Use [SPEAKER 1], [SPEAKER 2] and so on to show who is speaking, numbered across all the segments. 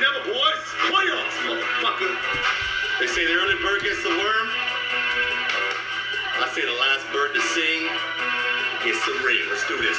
[SPEAKER 1] never, boys. Playoffs, motherfucker. They say the early bird gets the worm. I say the last bird to sing gets the ring. Let's do this.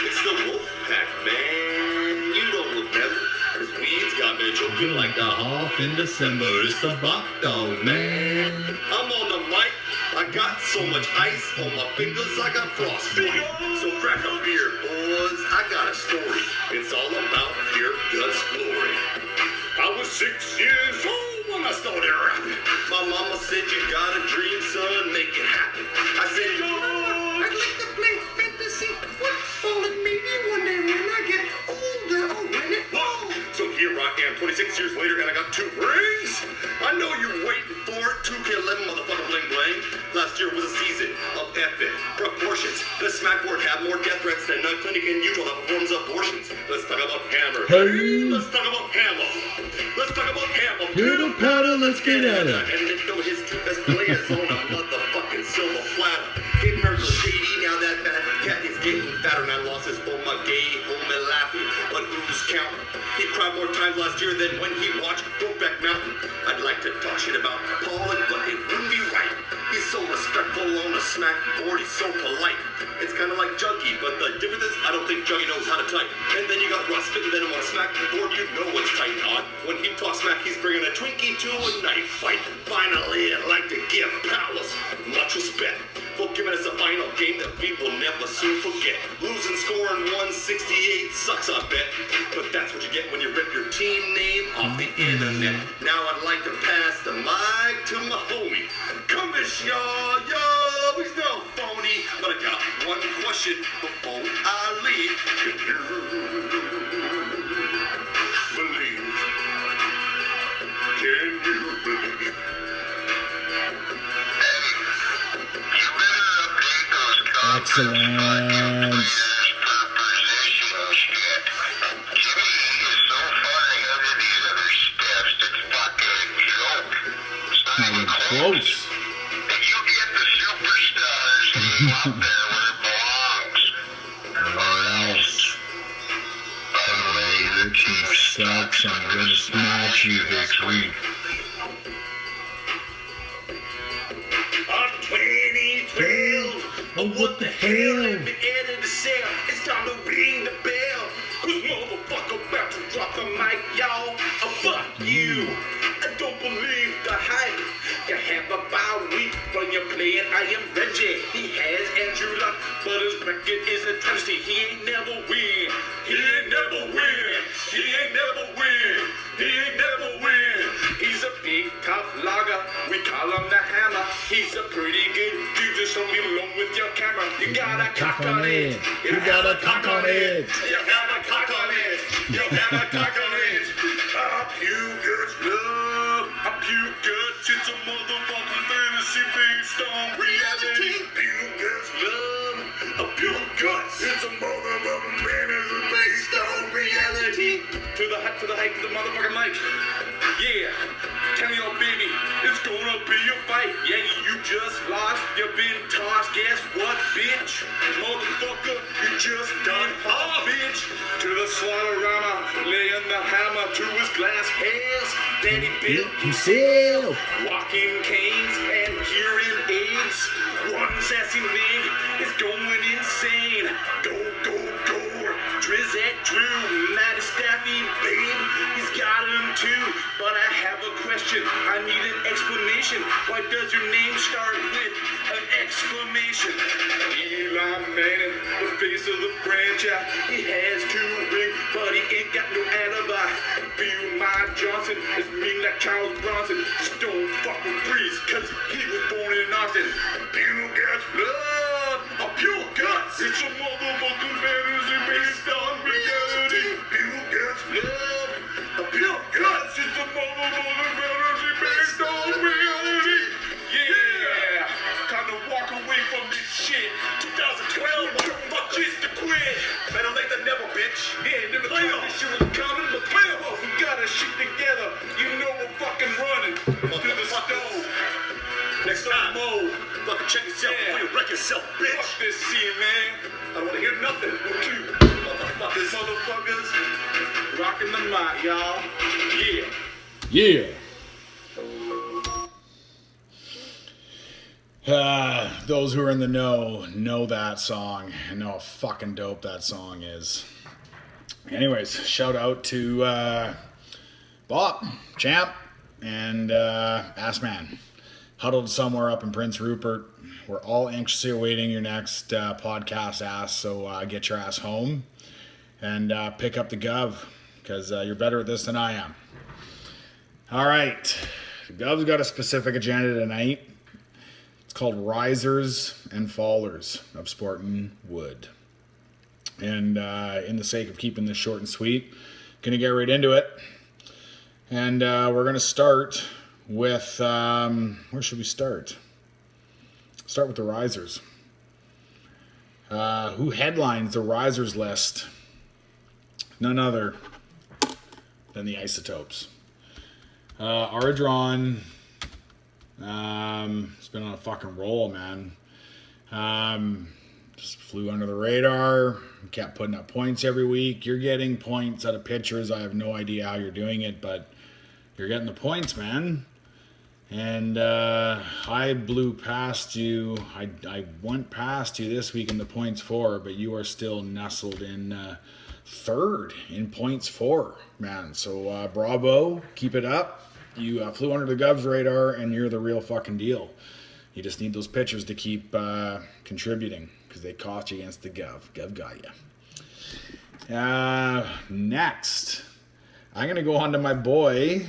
[SPEAKER 1] It's the wolf pack, man. You don't look better. This weed's got me choking like the half in December. It's the Bach Dog, man. I'm on the mic. I got so much ice on my fingers I got frostbite. So crack a beer, boys. I got a story. It's all about pure Guts glory. I was 6 years old when I started rapping. My mama said you got a dream, son, make it happen. I said, Mama, I'd like to play fantasy football and maybe one day when I get older I'll win it all. So here I am, 26 years later, and I got 2 rings. I know you're waiting for it. 2K11 motherfucker bling bling. Last year was a season of epic proportions. The smack board had more death threats than a clinic in Utah that performs abortions. Let's talk about Hammer.
[SPEAKER 2] Hey.
[SPEAKER 1] Let's talk about Hammer. Let's talk about Hammer.
[SPEAKER 2] Get a powder, let's get at it.
[SPEAKER 1] And then throw his 2 best players on a motherfucking silver platter. Get Miracle JD, now that fat cat is getting fatter. And I lost his for my gay home and laughing. But who's counting? He cried more times last year than when he watched Brokeback Mountain. I'd like to talk shit about Pollock, but it wouldn't be right. He's so respectful on the smack board, he's so polite. It's kind of like Juggy, but the difference is I don't think Juggy knows how to type. And then you got Russ spitting venom on a smack board, you know what's tight on. When he talks smack, he's bringing a Twinkie to a knife fight. Finally, I'd like to give Palace much respect for giving us a final game that we will never soon forget. Losing scoring 168 sucks, I bet. But that's what you get when you rip your team name off the internet. Now I'd like to pass the mic to my homie. Come this y'all, yo, he's no phony. But I got one question before I leave. Can you believe? Can you believe?
[SPEAKER 2] Excellent. Not even close.
[SPEAKER 3] You get the superstars out there where it belongs.
[SPEAKER 2] Yes.
[SPEAKER 3] By the way,
[SPEAKER 2] Your team sucks. I'm gonna smash you this week.
[SPEAKER 1] On 2012,
[SPEAKER 2] Oh, what the hell?
[SPEAKER 1] let me enter the cell. It's time to ring the bell. Who's motherfucker about to drop the mic, y'all? Oh, fuck you. I don't believe the hype. You have a bye week when you're playing I Am Reggie. He has Andrew Luck, but his record is a travesty. He ain't never win. He ain't never win. He ain't never win. He ain't never win. He's a big tough logger. We call him the Hammer. He's a pretty good dude. Just don't leave alone with your camera. You got a cock on it.
[SPEAKER 2] You got a cock on it.
[SPEAKER 1] You have a cock on it. You have a cock on it. A few good love. A few good. It's a motherfucking fantasy based on reality. Few good love. A pure guts. It's a motherfucking fantasy based on reality. To the height, to the height, to the motherfucking mic. Yeah. Tell your baby, it's gonna be a fight. Yeah, you just lost. You've been tossed. Guess what, bitch? Motherfucker, you just done off, bitch. To the slaughterama, laying the hammer to his glass hands. Daddy built
[SPEAKER 2] Himself.
[SPEAKER 1] walking canes and hearing aids. One sassy leg is going insane. Go, go, go. Drizette Drew, Matty Staffy, babe. He's got him too. But I have a question. I need an explanation. Why does your name start with an exclamation? Eli Manning, the face of the franchise. He has 2 rings, but he ain't got no alibi. Bill My Johnson is mean like Charles Bronson. Just don't fuck with Breeze, cause he was born in Austin. Pure guts, love, a pure guts. It's a motherfucking fantasy based on reality. Pure guts, love, a pure guts. It's a motherfucking fantasy based on reality. Yeah, time to walk away from this shit. 2012, fuck just to quit. Better late than never, bitch. Yeah, never thought this shit was coming, but playoffs, we got our shit together. You know we're fucking running to the stove. Next time, fucking check yourself before you wreck yourself, bitch. Fuck this scene, man. I don't want to hear nothing. Motherfucker. Fucking motherfuckers. Rocking the mic, y'all. Yeah.
[SPEAKER 2] Yeah. Those who are in the know that song and know how fucking dope that song is. Anyways, shout out to Bob, Champ, and Ass Man. Huddled somewhere up in Prince Rupert. We're all anxiously awaiting your next podcast, Ass, so get your ass home and pick up the Gov, because you're better at this than I am. All right. The Gov's got a specific agenda tonight. It's called Risers and Fallers of Sporting Wood. And in the sake of keeping this short and sweet, gonna get right into it. And we're gonna start with, where should we start? Start with the Risers. Who headlines the Risers list? None other than the Isotopes. Ardron has been on a fucking roll, man. Just flew under the radar, kept putting up points every week. You're getting points out of pitchers. I have no idea how you're doing it, but you're getting the points, man. And I blew past you. I went past you this week in the points for, but you are still nestled in third in points for, man. So bravo, keep it up. You flew under the Gov's radar, and you're the real fucking deal. You just need those pitchers to keep contributing, because they caught you against the Gov. Gov got you. Next, I'm going to go on to my boy,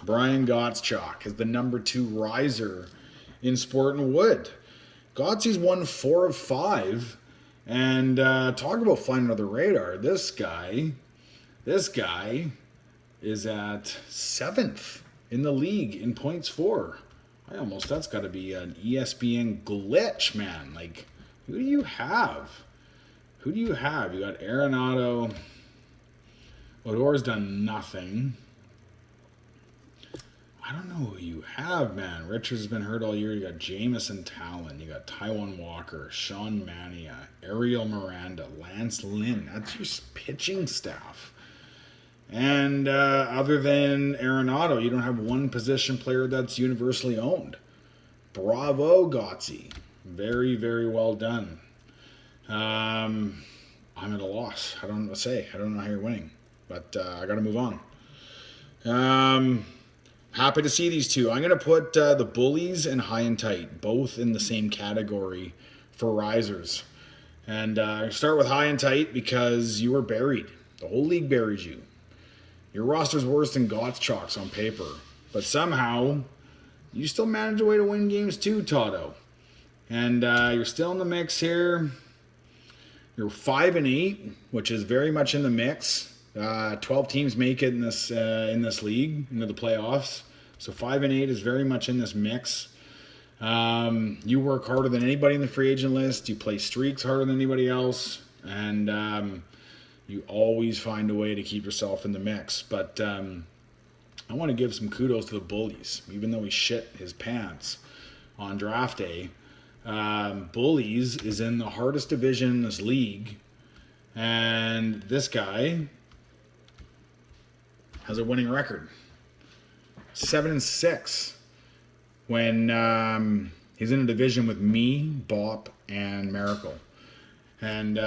[SPEAKER 2] Brian Gottschalk, as the number 2 riser in Sporting Wood. Gottsy's won 4 of 5. And talk about flying under the radar. This guy is at 7th in the league in points for. That's got to be an ESPN glitch, man. Like, who do you have? You got Arenado. Odor's done nothing. I don't know who you have, man. Richards has been hurt all year. You got Jamison Talon. You got Taijuan Walker, Sean Mania, Ariel Miranda, Lance Lynn. That's your pitching staff. And other than Arenado, you don't have one position player that's universally owned. Bravo, Gotsy. Very, very well done. I'm at a loss. I don't know what to say. I don't know how you're winning. But I got to move on. Happy to see these two. I'm going to put the Bullies and High and Tight both in the same category for risers. And start with High and Tight because you were buried. The whole league buried you. Your roster's worse than Gottschalk's on paper. But somehow, you still managed a way to win games too, Toto. And you're still in the mix here. You're 5-8, which is very much in the mix. 12 teams make it in this league, into the playoffs. So 5-8 is very much in this mix. You work harder than anybody in the free agent list. You play streaks harder than anybody else. And you always find a way to keep yourself in the mix. But I want to give some kudos to the Bullies. Even though he shit his pants on draft day, Bullies is in the hardest division in this league. And this guy has a winning record, 7-6, when he's in a division with me, Bop, and Miracle. And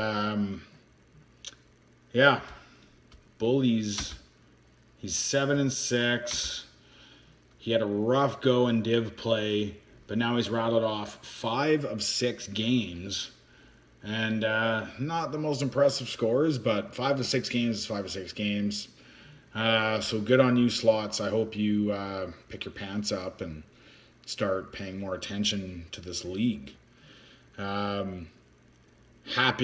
[SPEAKER 2] yeah, Bullies, he's 7-6. He had a rough go in div play, but now he's rattled off 5 of 6 games. And not the most impressive scores, but 5 of 6 games is 5 of 6 games. So good on you, Slots. I hope you pick your pants up and start paying more attention to this league. Happy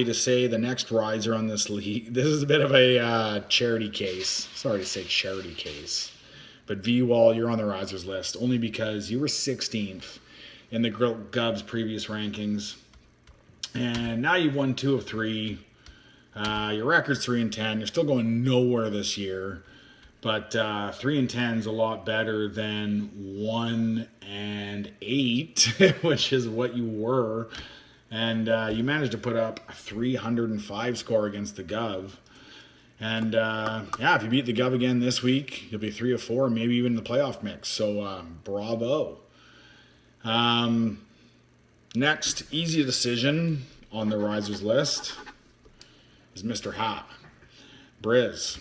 [SPEAKER 2] to say the next riser on this league, this is a bit of a charity case. Sorry to say charity case. But V-Wall, you're on the risers list only because you were 16th in the Gov's previous rankings. And now you've won 2 of 3. Your record's 3-10. You're still going nowhere this year. But 3-10 is a lot better than 1-8, which is what you were. And you managed to put up a 305 score against the Gov. And yeah, if you beat the Gov again this week, you'll be 3 of 4, maybe even in the playoff mix. So bravo. Next easy decision on the risers list is Mr. Hap. Briz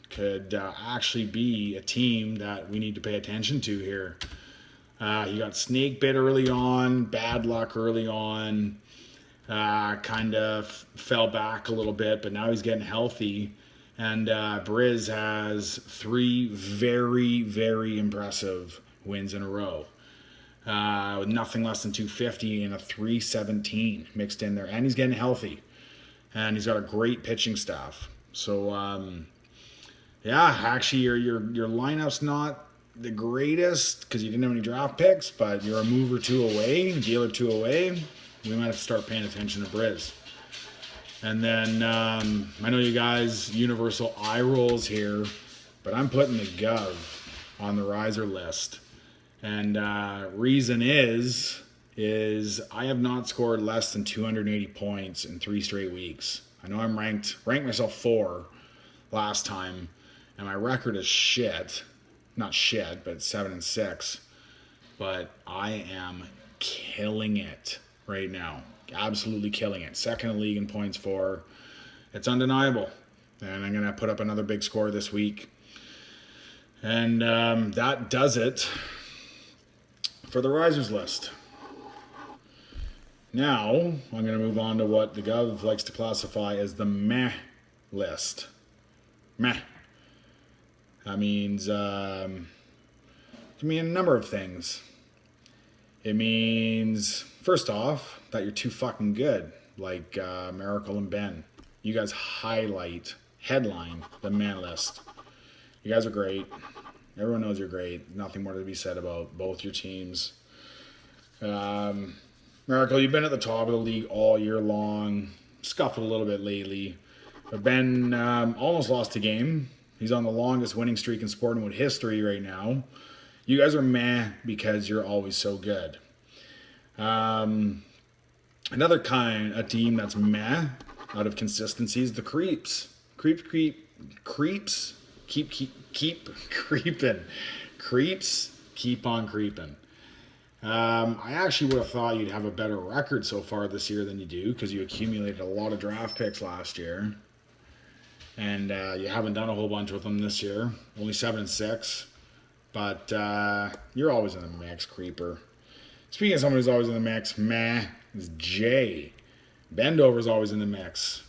[SPEAKER 2] could actually be a team that we need to pay attention to here. He got snake bit early on, bad luck early on, kind of fell back a little bit, but now he's getting healthy. And Briz has 3 very, very impressive wins in a row. With nothing less than 250 and a 317 mixed in there. And he's getting healthy. And he's got a great pitching staff. So, yeah, actually your lineup's not the greatest because you didn't have any draft picks, but you're a move or 2 away, deal or 2 away. We might have to start paying attention to Briz. And then I know you guys universal eye rolls here, but I'm putting the Gov on the riser list. And reason is I have not scored less than 280 points in 3 straight weeks. I know I'm ranked myself 4 last time, and my record is shit. Not shit, but 7-6. But I am killing it right now. Absolutely killing it. Second in the league in points for. It's undeniable. And I'm going to put up another big score this week. And that does it for the risers list. Now, I'm going to move on to what the Gov likes to classify as the meh list. Meh. That means, it can mean a number of things. It means, first off, that you're too fucking good, like Miracle and Ben. You guys headline the man list. You guys are great. Everyone knows you're great. Nothing more to be said about both your teams. Miracle, you've been at the top of the league all year long. Scuffled a little bit lately. But Ben almost lost a game. He's on the longest winning streak in Sportingwood history right now. You guys are meh because you're always so good. Another a team that's meh out of consistency is the Creeps. Creeps keep creeping. Creeps keep on creeping. I actually would have thought you'd have a better record so far this year than you do because you accumulated a lot of draft picks last year. And you haven't done a whole bunch with them this year. Only 7-6. But you're always in the mix, Creeper. Speaking of someone who's always in the mix, meh, is Jay. Bendover's always in the mix.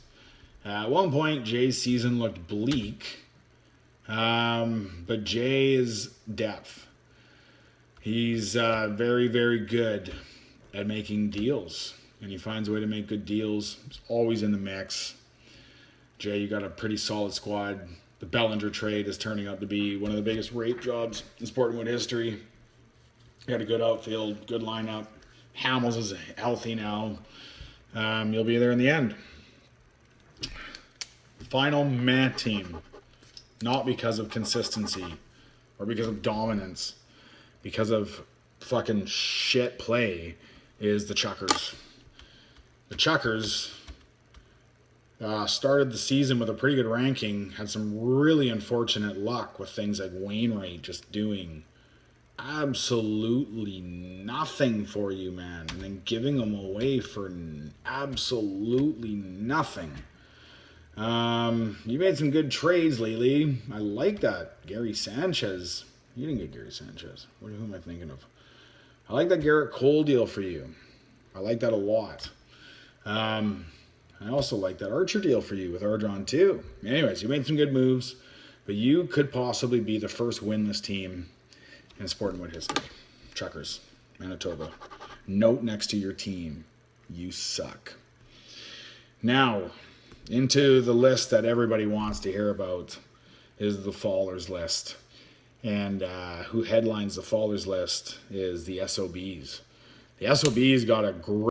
[SPEAKER 2] At one point, Jay's season looked bleak. But Jay's depth. He's very, very good at making deals. And he finds a way to make good deals. He's always in the mix. Jay, you got a pretty solid squad. The Bellinger trade is turning out to be one of the biggest rape jobs in Sportingwood history. You got a good outfield, good lineup. Hamels is healthy now. You'll be there in the end. Final meh team. Not because of consistency or because of dominance. Because of fucking shit play is the Chuckers. The Chuckers started the season with a pretty good ranking, had some really unfortunate luck with things like Wainwright just doing absolutely nothing for you, man, and then giving them away for absolutely nothing. You made some good trades lately. I like that. Gary Sanchez. You didn't get Gary Sanchez. Who am I thinking of? I like that Garrett Cole deal for you. I like that a lot. I also like that Archer deal for you with Ardron too. Anyways, you made some good moves, but you could possibly be the first winless team in Sportingwood history. Chuckers, Manitoba. Note next to your team, you suck. Now, into the list that everybody wants to hear about is the Fallers list. And who headlines the Fallers list is the SOBs. The SOBs got a great